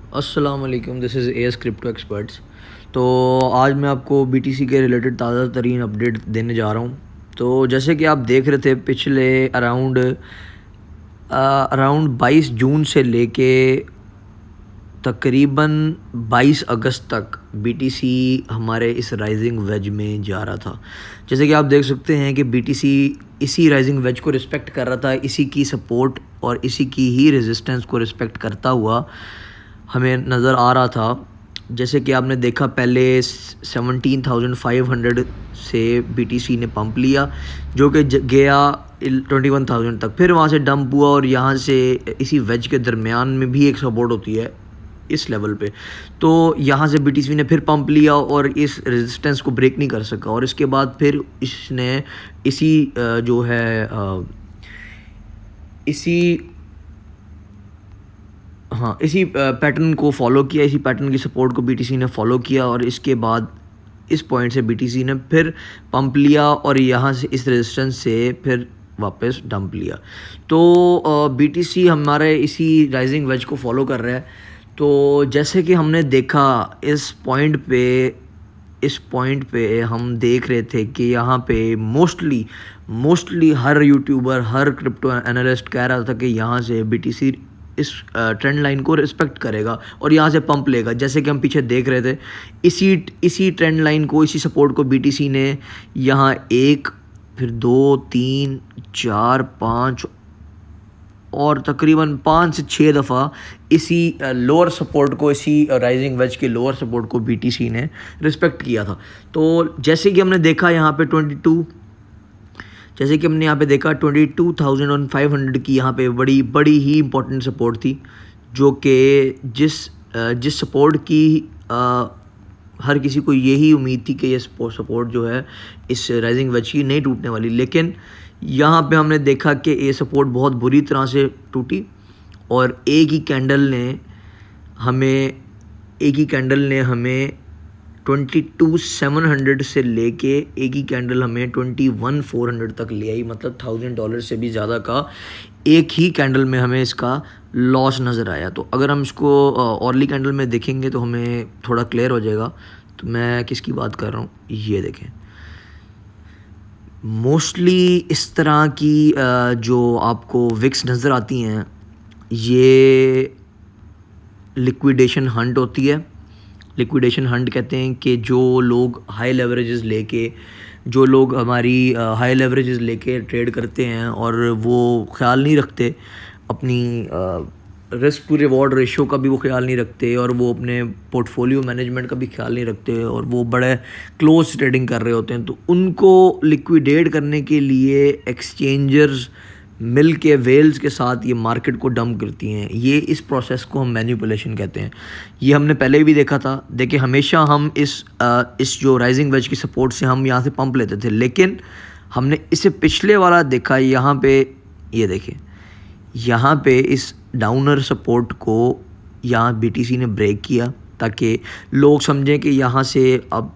अस्सलाम वालेकुम, this is as crypto experts. तो आज मैं आपको बीटीसी के रिलेटेड ताज़ा तरीन अपडेट देने जा रहा हूँ। तो जैसे कि आप देख रहे थे पिछले अराउंड 22 जून से लेके तकरीबन 22 अगस्त तक बीटीसी हमारे इस राइजिंग वेज में जा रहा था। जैसे कि आप देख सकते हैं कि बीटीसी इसी राइजिंग वेज को रिस्पेक्ट कर रहा था, इसी की सपोर्ट और इसी की ही रेजिस्टेंस को रिस्पेक्ट करता हुआ हमें नज़र आ रहा था। जैसे कि आपने देखा पहले 17,500 से बीटीसी ने पंप लिया, जो कि गया 21,000 तक, फिर वहाँ से डंप हुआ और यहाँ से इसी वेज के दरमियान में भी एक सपोर्ट होती है इस लेवल पे। तो यहाँ से बीटीसी ने फिर पंप लिया और इस रेजिस्टेंस को ब्रेक नहीं कर सका, और इसके बाद फिर इसने इसी जो है इसी हाँ इसी पैटर्न को फॉलो किया, इसी पैटर्न की सपोर्ट को बीटीसी ने फॉलो किया, और इसके बाद इस पॉइंट से बीटीसी ने फिर पंप लिया और यहाँ से इस रेजिस्टेंस से फिर वापस डंप लिया। तो बीटीसी हमारे इसी राइजिंग वेज को फॉलो कर रहा है। तो जैसे कि हमने देखा इस पॉइंट पे हम देख रहे थे कि यहाँ पे मोस्टली हर यूट्यूबर, हर क्रिप्टो एनालिस्ट कह रहा था कि यहाँ से बीटीसी इस ट्रेंड लाइन को रिस्पेक्ट करेगा और यहाँ से पंप लेगा। जैसे कि हम पीछे देख रहे थे, इसी ट्रेंड लाइन को, इसी सपोर्ट को बीटीसी ने यहाँ 1, फिर 2, 3, 4, 5 और तकरीबन 5 से 6 दफ़ा इसी लोअर सपोर्ट को, इसी राइजिंग वेज के लोअर सपोर्ट को बीटीसी ने रिस्पेक्ट किया था। तो जैसे कि हमने देखा यहाँ पे 22,500 की यहाँ पे बड़ी ही इंपॉर्टेंट सपोर्ट थी, जो कि जिस सपोर्ट की हर किसी को यही उम्मीद थी कि ये सपोर्ट जो है इस राइजिंग वेज की नहीं टूटने वाली। लेकिन यहाँ पे हमने देखा कि ये सपोर्ट बहुत बुरी तरह से टूटी और एक ही कैंडल ने हमें 22,700 से लेके एक ही कैंडल हमें 21,400 तक ले आई। मतलब $1,000 से भी ज़्यादा का एक ही कैंडल में हमें इसका लॉस नज़र आया। तो अगर हम इसको ऑर्ली कैंडल में देखेंगे तो हमें थोड़ा क्लियर हो जाएगा। तो मैं किसकी बात कर रहा हूँ, ये देखें। मोस्टली इस तरह की जो आपको विक्स नज़र आती हैं, ये लिक्विडेशन हंट होती है। लिक्विडेशन हंट कहते हैं कि जो लोग हाई लेवरेजेस लेके ट्रेड करते हैं और वो ख्याल नहीं रखते अपनी रिस्क टू रिवॉर्ड रेशियो का भी वो ख्याल नहीं रखते, और वो अपने पोर्टफोलियो मैनेजमेंट का भी ख्याल नहीं रखते, और वो बड़े क्लोज ट्रेडिंग कर रहे होते हैं। तो उनको लिक्विडेट करने के लिए एक्सचेंजर्स मिल के वेल्स के साथ ये मार्केट को डंप करती हैं। ये इस प्रोसेस को हम मैनिपुलेशन कहते हैं। ये हमने पहले भी देखा था। देखिए, हमेशा हम इस जो राइजिंग वेज की सपोर्ट से हम यहाँ से पंप लेते थे, लेकिन हमने इससे पिछले वाला देखा। यहाँ पे ये देखिए, यहाँ पे इस डाउनर सपोर्ट को यहाँ बीटीसी ने ब्रेक किया ताकि लोग समझें कि यहाँ से अब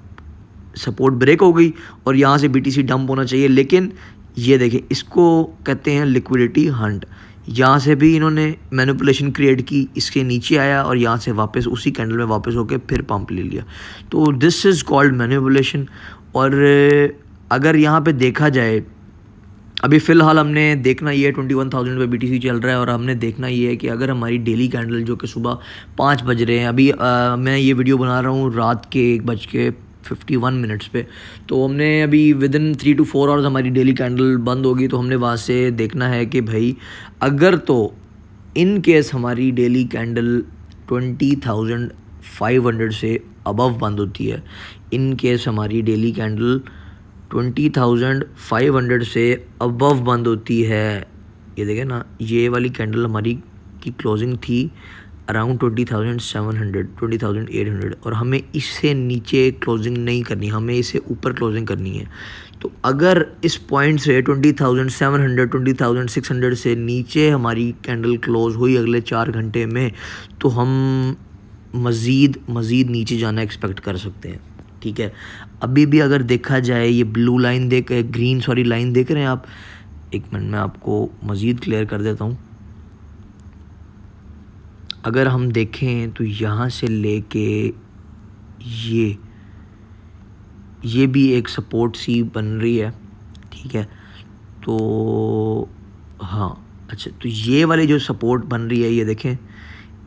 सपोर्ट ब्रेक हो गई और यहाँ से बीटीसी डंप होना चाहिए। लेकिन ये देखें, इसको कहते हैं लिक्विडिटी हंट। यहाँ से भी इन्होंने मैनिपुलेशन क्रिएट की, इसके नीचे आया और यहाँ से वापस उसी कैंडल में वापस होकर फिर पंप ले लिया। तो दिस इज़ कॉल्ड मैनिपुलेशन। और अगर यहाँ पे देखा जाए, अभी फ़िलहाल हमने देखना ये 21,000 पे बीटीसी चल रहा है, और हमने देखना ये है कि अगर हमारी डेली कैंडल जो कि सुबह 5 बज रहे हैं, अभी मैं ये वीडियो बना रहा हूँ रात के 1:51 पे, तो हमने अभी विदिन 3 to 4 आवर्स हमारी डेली कैंडल बंद होगी। तो हमने वहाँ से देखना है कि भाई, अगर तो इन केस हमारी डेली कैंडल 20,500 से अबव बंद होती है, इन केस हमारी डेली कैंडल 20,500 से अबव बंद होती है, ये देखें ना, ये वाली कैंडल हमारी की क्लोजिंग थी अराउंड 20,700, 20,800, और हमें इससे नीचे क्लोजिंग नहीं करनी, हमें इसे ऊपर क्लोजिंग करनी है। तो अगर इस पॉइंट से 20,700, 20,600 से नीचे हमारी कैंडल क्लोज हुई अगले 4 घंटे में, तो हम मज़ीद नीचे जाना एक्सपेक्ट कर सकते हैं। ठीक है, अभी भी अगर देखा जाए, ये ब्लू लाइन ग्रीन लाइन देख रहे हैं आप, एक मिनट में आपको मज़ीद क्लियर कर देता हूँ। अगर हम देखें तो यहाँ से लेके ये भी एक सपोर्ट सी बन रही है, ठीक है। तो हाँ, अच्छा, तो ये वाली जो सपोर्ट बन रही है, ये देखें,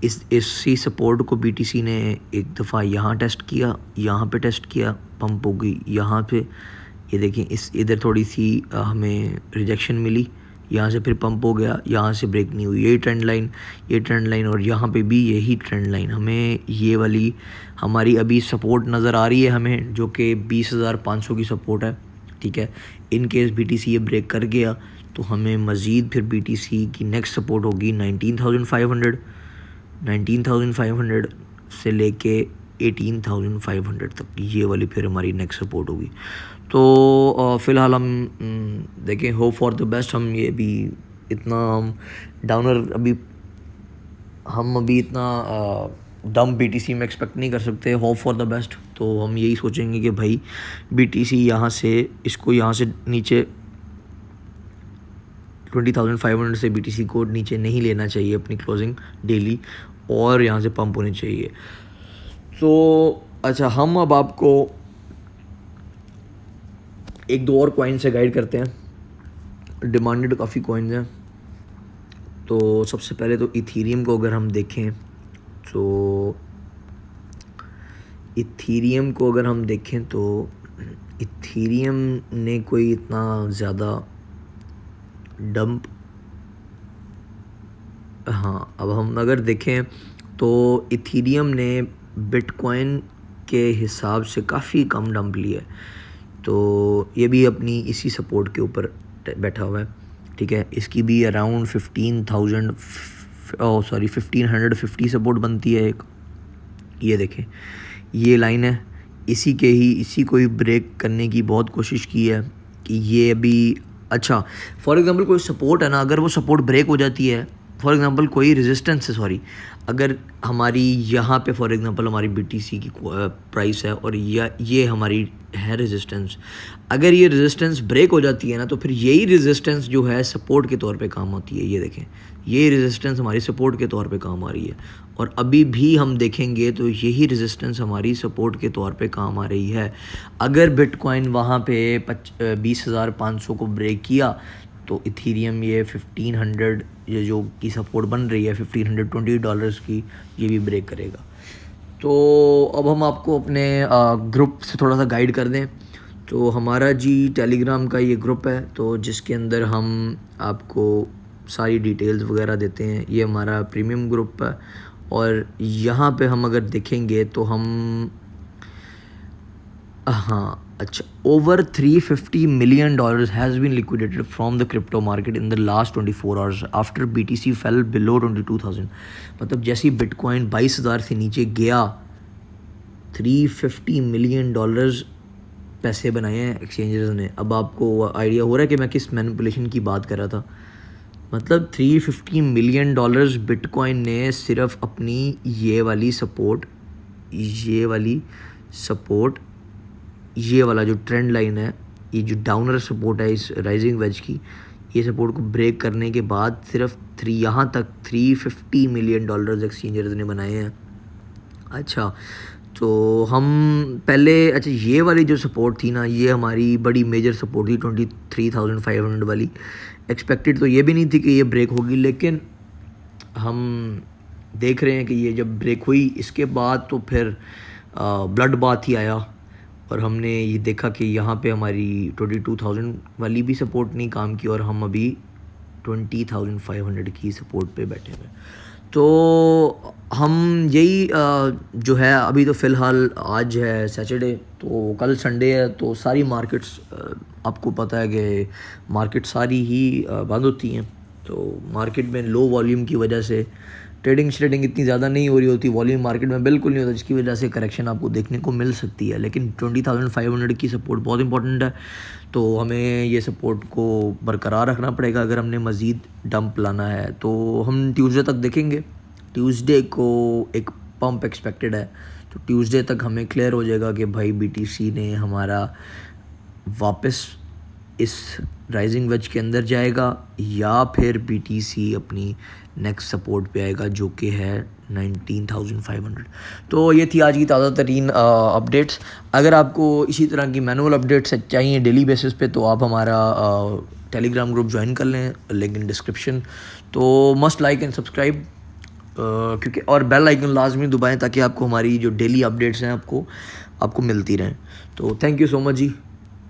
इसी सपोर्ट को बीटीसी ने एक दफ़ा यहाँ टेस्ट किया, यहाँ पे टेस्ट किया, पंप हो गई यहाँ पे, ये देखें, इधर थोड़ी सी हमें रिजेक्शन मिली, यहाँ से फिर पंप हो गया, यहाँ से ब्रेक नहीं हुई, ये ट्रेंड लाइन और यहाँ पे भी यही ट्रेंड लाइन, हमें ये वाली हमारी अभी सपोर्ट नज़र आ रही है हमें, जो कि 20,500 की सपोर्ट है, ठीक है। इन केस बीटीसी ये ब्रेक कर गया तो हमें मज़ीद फिर बीटीसी की नेक्स्ट सपोर्ट होगी 19,500 से लेके 18,500 तक, ये वाली फिर हमारी नेक्स्ट सपोर्ट होगी। तो फ़िलहाल हम देखें, होप फॉर द बेस्ट। हम ये भी इतना डाउनर हम अभी इतना डंप बीटीसी में एक्सपेक्ट नहीं कर सकते, होप फॉर द बेस्ट। तो हम यही सोचेंगे कि भाई बीटीसी यहाँ से नीचे 20,500 से बीटीसी को नीचे नहीं लेना चाहिए अपनी क्लोजिंग डेली, और यहाँ से पंप होनी चाहिए। तो अच्छा, हम अब आपको एक दो और कॉइन से गाइड करते हैं, डिमांडेड काफ़ी कॉइन्स हैं। तो सबसे पहले तो इथीरियम को अगर हम देखें तो इथीरियम ने कोई इतना ज़्यादा डंप, हाँ, अब हम अगर देखें तो इथीरियम ने बिटकॉइन के हिसाब से काफ़ी कम डंप लिया है, तो ये भी अपनी इसी सपोर्ट के ऊपर बैठा हुआ है, ठीक है। इसकी भी अराउंड 1550 सपोर्ट बनती है एक, ये देखें, ये लाइन है, इसी को ही ब्रेक करने की बहुत कोशिश की है कि ये अभी, अच्छा, फॉर एग्ज़ाम्पल कोई सपोर्ट है ना, अगर वो सपोर्ट ब्रेक हो जाती है, फॉर एग्ज़ाम्पल कोई रेजिस्टेंस है, सॉरी, अगर हमारी यहाँ पे फॉर एग्ज़ाम्पल हमारी बीटीसी की प्राइस है और ये हमारी है रेजिस्टेंस, अगर ये रेजिस्टेंस ब्रेक हो जाती है ना, तो फिर यही रेजिस्टेंस जो है सपोर्ट के तौर पे काम आती है, ये देखें, ये रेजिस्टेंस हमारी सपोर्ट के तौर पे काम आ रही है, और अभी भी हम देखेंगे तो यही रेजिस्टेंस हमारी सपोर्ट के तौर पे काम आ रही है। अगर बिटकॉइन वहाँ पे 20,500 को ब्रेक किया तो इथीरियम ये 1500 ये जो की सपोर्ट बन रही है $1,520 की, ये भी ब्रेक करेगा। तो अब हम आपको अपने ग्रुप से थोड़ा सा गाइड कर दें। तो हमारा जी टेलीग्राम का ये ग्रुप है, तो जिसके अंदर हम आपको सारी डिटेल्स वगैरह देते हैं, ये हमारा प्रीमियम ग्रुप है। और यहाँ पे हम अगर देखेंगे तो हम, हाँ, अच्छा, over $350 million has been liquidated from the crypto market in the last 24 hours after BTC fell below 22,000। मतलब जैसे ही बिटकॉइन 22,000 से नीचे गया, $350 million पैसे बनाए हैं एक्सचेंजर्स ने। अब आपको आइडिया हो रहा है कि मैं किस मैनिपुलेशन की बात कर रहा था। मतलब $350 million बिटकॉइन ने सिर्फ अपनी ये वाली सपोर्ट, ये वाला जो ट्रेंड लाइन है, ये जो डाउनर सपोर्ट है इस राइजिंग वेज की, ये सपोर्ट को ब्रेक करने के बाद सिर्फ यहाँ तक $350 million एक्सचेंजर्स ने बनाए हैं। अच्छा, तो हम पहले, अच्छा, ये वाली जो सपोर्ट थी ना, ये हमारी बड़ी मेजर सपोर्ट थी 23,500 वाली। एक्सपेक्टेड तो ये भी नहीं थी कि ये ब्रेक होगी, लेकिन हम देख रहे हैं कि ये जब ब्रेक हुई, इसके बाद तो फिर ब्लड बाथ ही आया, और हमने ये देखा कि यहाँ पे हमारी 22,000 वाली भी सपोर्ट नहीं काम की, और हम अभी 20,500 की सपोर्ट पे बैठे हुए। तो हम यही जो है, अभी तो फ़िलहाल आज है सैटरडे, तो कल संडे है, तो सारी मार्केट्स, आपको पता है कि मार्केट सारी ही बंद होती हैं। तो मार्केट में लो वॉल्यूम की वजह से ट्रेडिंग इतनी ज़्यादा नहीं हो रही होती, वॉल्यूम मार्केट में बिल्कुल नहीं होता, जिसकी वजह से करेक्शन आपको देखने को मिल सकती है। लेकिन 20,500 की सपोर्ट बहुत इंपॉर्टेंट है, तो हमें ये सपोर्ट को बरकरार रखना पड़ेगा अगर हमने मज़ीद डंप लाना है। तो हम ट्यूसडे तक देखेंगे, ट्यूसडे को एक पंप एक्सपेक्टेड है, तो ट्यूसडे तक हमें क्लियर हो जाएगा कि भाई बीटीसी ने हमारा वापस इस राइजिंग वेज के अंदर जाएगा, या फिर बीटीसी अपनी नेक्स्ट सपोर्ट पे आएगा, जो कि है 19,500। तो ये थी आज की ताज़ा तरीन अपडेट्स। अगर आपको इसी तरह की मैनुअल अपडेट्स चाहिए डेली बेसिस पे तो आप हमारा टेलीग्राम ग्रुप ज्वाइन कर लें, लिंक इन डिस्क्रिप्शन। तो मस्ट लाइक एंड सब्सक्राइब, क्योंकि और बेल आइकन लाजमी दबाएं ताकि आपको हमारी जो डेली अपडेट्स हैं आपको मिलती रहें। तो thank you so much ji.